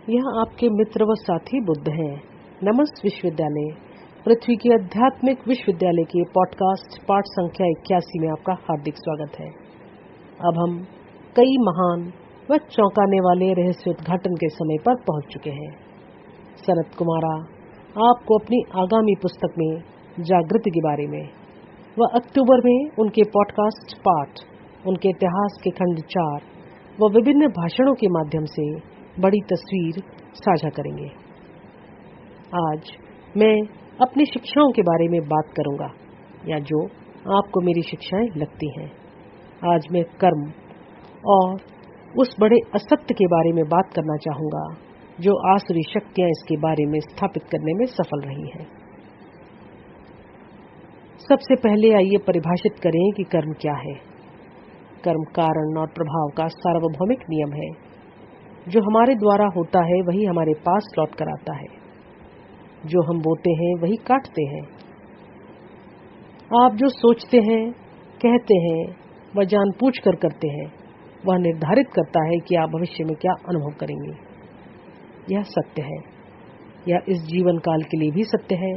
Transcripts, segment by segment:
यह आपके मित्र व साथी बुद्ध हैं। नमस्ते विश्वविद्यालय, पृथ्वी के आध्यात्मिक विश्वविद्यालय के पॉडकास्ट पाठ संख्या 81 में आपका हार्दिक स्वागत है। अब हम कई महान व चौंकाने वाले रहस्य उद्घाटन के समय पर पहुंच चुके हैं। सनत कुमारा आपको अपनी आगामी पुस्तक में जागृति के बारे में व अक्टूबर में उनके पॉडकास्ट पाठ, उनके इतिहास के खंड 4 व विभिन्न भाषणों के माध्यम से बड़ी तस्वीर साझा करेंगे। आज मैं अपनी शिक्षाओं के बारे में बात करूंगा, या जो आपको मेरी शिक्षाएं लगती हैं। आज मैं कर्म और उस बड़े असत्य के बारे में बात करना चाहूंगा जो आसुरी शक्तियां इसके बारे में स्थापित करने में सफल रही हैं। सबसे पहले आइए परिभाषित करें कि कर्म क्या है। कर्म कारण और प्रभाव का सार्वभौमिक नियम है। जो हमारे द्वारा होता है वही हमारे पास लौट कर आता है। जो हम बोते हैं वही काटते हैं। आप जो सोचते हैं, कहते हैं व जानबूझकर करते हैं, वह निर्धारित करता है कि आप भविष्य में क्या अनुभव करेंगे। यह सत्य है। यह इस जीवन काल के लिए भी सत्य है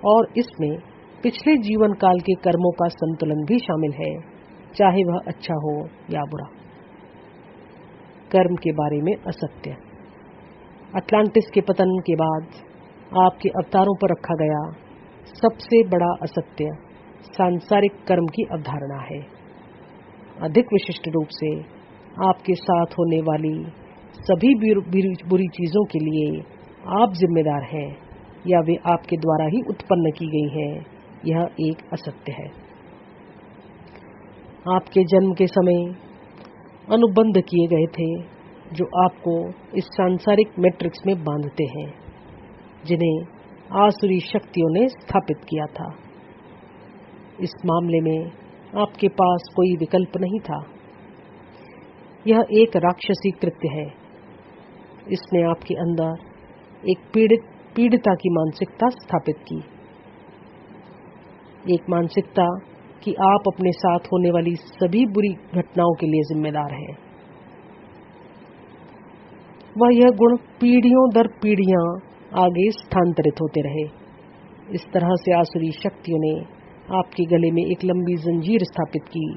और इसमें पिछले जीवन काल के कर्मों का संतुलन भी शामिल है, चाहे वह अच्छा हो या बुरा। कर्म के बारे में असत्य। अटलांटिस के पतन के बाद आपके अवतारों पर रखा गया सबसे बड़ा असत्य सांसारिक कर्म की अवधारणा है। अधिक विशिष्ट रूप से आपके साथ होने वाली सभी बुरी चीजों के लिए आप जिम्मेदार हैं या वे आपके द्वारा ही उत्पन्न की गई हैं, यह एक असत्य है। आपके जन्म के समय अनुबंध किए गए थे जो आपको इस सांसारिक मैट्रिक्स में बांधते हैं, जिन्हें आसुरी शक्तियों ने स्थापित किया था। इस मामले में आपके पास कोई विकल्प नहीं था। यह एक राक्षसी कृत्य है। इसने आपके अंदर एक पीड़िता की मानसिकता स्थापित की, एक मानसिकता कि आप अपने साथ होने वाली सभी बुरी घटनाओं के लिए जिम्मेदार हैं। वह यह गुण पीढ़ियों दर पीढ़ियां आगे स्थानांतरित होते रहे। इस तरह से आसुरी शक्तियों ने आपके गले में एक लंबी जंजीर स्थापित की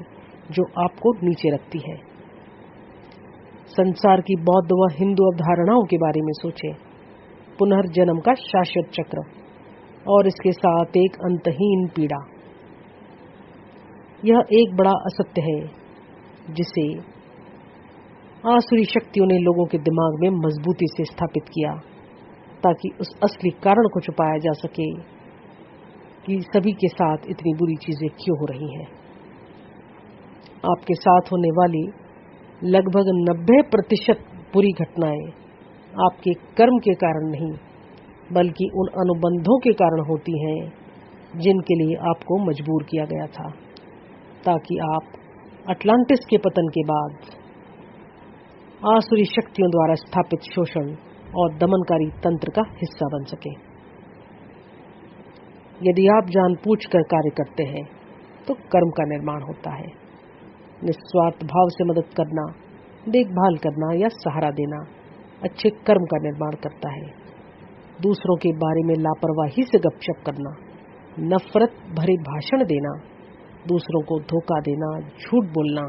जो आपको नीचे रखती है। संसार की बौद्ध व हिंदू अवधारणाओं के बारे में सोचें। पुनर्जन्म का शाश्वत चक्र और इसके साथ एक अंतहीन पीड़ा, यह एक बड़ा असत्य है जिसे आसुरी शक्तियों ने लोगों के दिमाग में मजबूती से स्थापित किया ताकि उस असली कारण को छुपाया जा सके कि सभी के साथ इतनी बुरी चीजें क्यों हो रही हैं। आपके साथ होने वाली लगभग 90% बुरी घटनाएं आपके कर्म के कारण नहीं, बल्कि उन अनुबंधों के कारण होती हैं जिनके लिए आपको मजबूर किया गया था, ताकि आप अटलांटिस के पतन के बाद आसुरी शक्तियों द्वारा स्थापित शोषण और दमनकारी तंत्र का हिस्सा बन सके। यदि आप जानबूझकर कार्य करते हैं तो कर्म का निर्माण होता है। निस्वार्थ भाव से मदद करना, देखभाल करना या सहारा देना अच्छे कर्म का निर्माण करता है। दूसरों के बारे में लापरवाही से गपशप करना, नफरत भरे भाषण देना, दूसरों को धोखा देना, झूठ बोलना,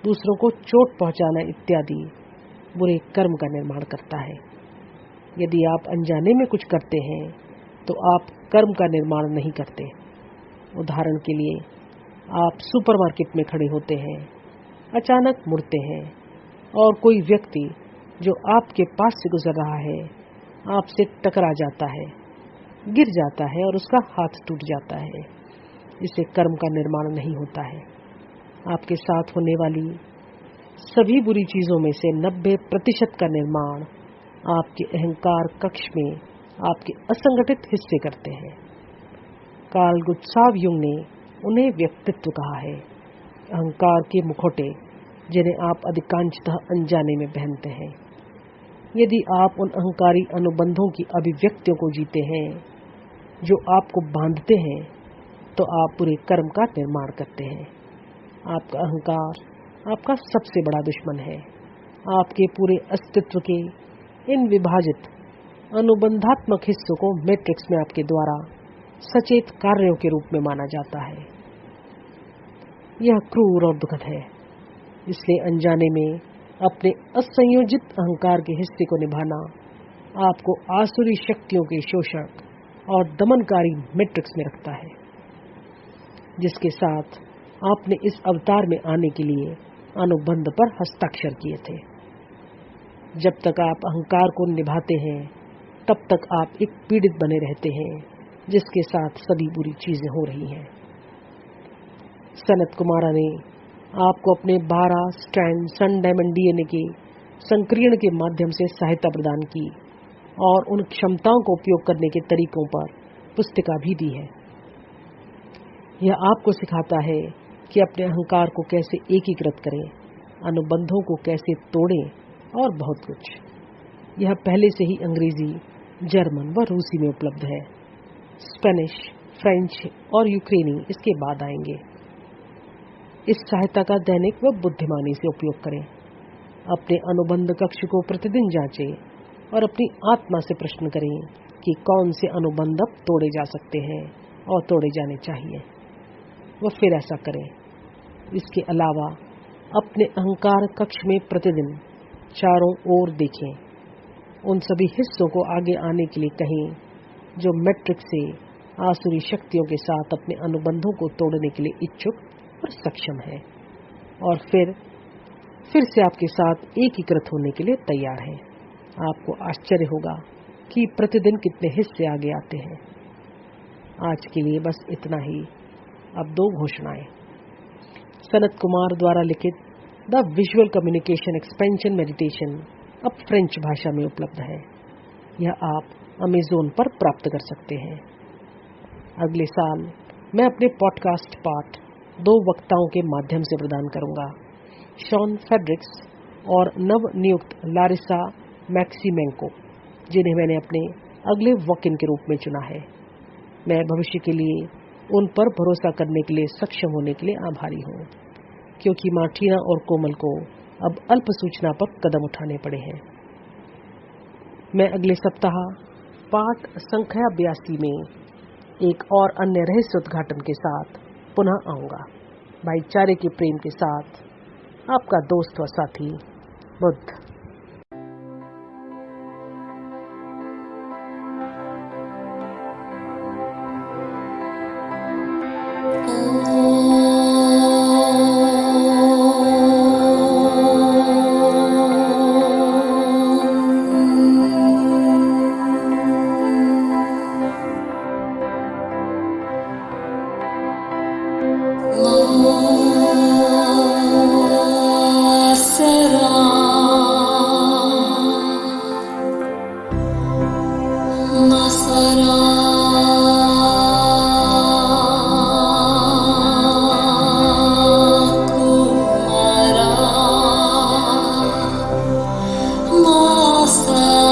दूसरों को चोट पहुंचाना इत्यादि बुरे कर्म का निर्माण करता है। यदि आप अनजाने में कुछ करते हैं तो आप कर्म का निर्माण नहीं करते। उदाहरण के लिए, आप सुपरमार्केट में खड़े होते हैं, अचानक मुड़ते हैं और कोई व्यक्ति जो आपके पास से गुजर रहा है आपसे टकरा जाता है, गिर जाता है और उसका हाथ टूट जाता है। इससे कर्म का निर्माण नहीं होता है। आपके साथ होने वाली सभी बुरी चीजों में से 90% का निर्माण आपके अहंकार कक्ष में आपके असंगठित हिस्से करते हैं। कार्ल गुस्ताव युंग ने उन्हें व्यक्तित्व कहा है, अहंकार के मुखौटे जिन्हें आप अधिकांशतः अनजाने में पहनते हैं। यदि आप उन अहंकारी अनुबंधों की अभिव्यक्तियों को जीते हैं जो आपको बांधते हैं, तो आप बुरे कर्म का निर्माण करते हैं। आपका अहंकार आपका सबसे बड़ा दुश्मन है। आपके पूरे अस्तित्व के इन विभाजित अनुबंधात्मक हिस्सों को मैट्रिक्स में आपके द्वारा सचेत कार्यों के रूप में माना जाता है। यह क्रूर और दुखद है, इसलिए अनजाने में अपने असंयोजित अहंकार के हिस्से को निभाना आपको आसुरी शक्तियों के शोषक और दमनकारी मैट्रिक्स में रखता है, जिसके साथ आपने इस अवतार में आने के लिए अनुबंध पर हस्ताक्षर किए थे। जब तक आप अहंकार को निभाते हैं, तब तक आप एक पीड़ित बने रहते हैं, जिसके साथ सभी बुरी चीजें हो रही हैं। सनत कुमारा ने आपको अपने 12 स्ट्रैंड सन डायमंड डीएनए के संक्रियण के माध्यम से सहायता प्रदान की और उन क्षमताओं को उपयोग करने के तरीकों पर पुस्तिका भी दी है। यह आपको सिखाता है कि अपने अहंकार को कैसे एकीकृत करें, अनुबंधों को कैसे तोड़ें और बहुत कुछ। यह पहले से ही अंग्रेजी, जर्मन व रूसी में उपलब्ध है। स्पेनिश, फ्रेंच और यूक्रेनी इसके बाद आएंगे। इस सहायता का दैनिक व बुद्धिमानी से उपयोग करें। अपने अनुबंध कक्ष को प्रतिदिन जांचें और अपनी आत्मा से प्रश्न करें कि कौन से अनुबंध अब तोड़े जा सकते हैं और तोड़े जाने चाहिए, वह फिर ऐसा करें। इसके अलावा अपने अहंकार कक्ष में प्रतिदिन चारों ओर देखें। उन सभी हिस्सों को आगे आने के लिए कहें जो मैट्रिक्स से आसुरी शक्तियों के साथ अपने अनुबंधों को तोड़ने के लिए इच्छुक और सक्षम है, और फिर से आपके साथ एकीकृत होने के लिए तैयार है। आपको आश्चर्य होगा कि प्रतिदिन कितने हिस्से आगे आते हैं। आज के लिए बस इतना ही। अब 2 घोषणाएं। सनत कुमार द्वारा लिखित the visual communication expansion meditation अब फ्रेंच भाषा में उपलब्ध है। यह आप अमेज़न पर प्राप्त कर सकते हैं। अगले साल मैं अपने पॉडकास्ट पाठ 2 वक्ताओं के माध्यम से प्रदान करूंगा, शॉन फेड्रिक्स और नव नियुक्त लारिसा मैक्सिमेंको, जिन्हें मैंने अपने अगले वॉक-इन के रूप में चुना है। मैं भविष्य के लिए उन पर भरोसा करने के लिए सक्षम होने के लिए आभारी हूँ, क्योंकि मार्टिना और कोमल को अब अल्प सूचना पर कदम उठाने पड़े हैं। मैं अगले सप्ताह पाठ संख्या 82 में एक और अन्य रहस्य उद्घाटन के साथ पुनः आऊंगा। भाईचारे के प्रेम के साथ आपका दोस्त व साथी बुद्ध। Nossa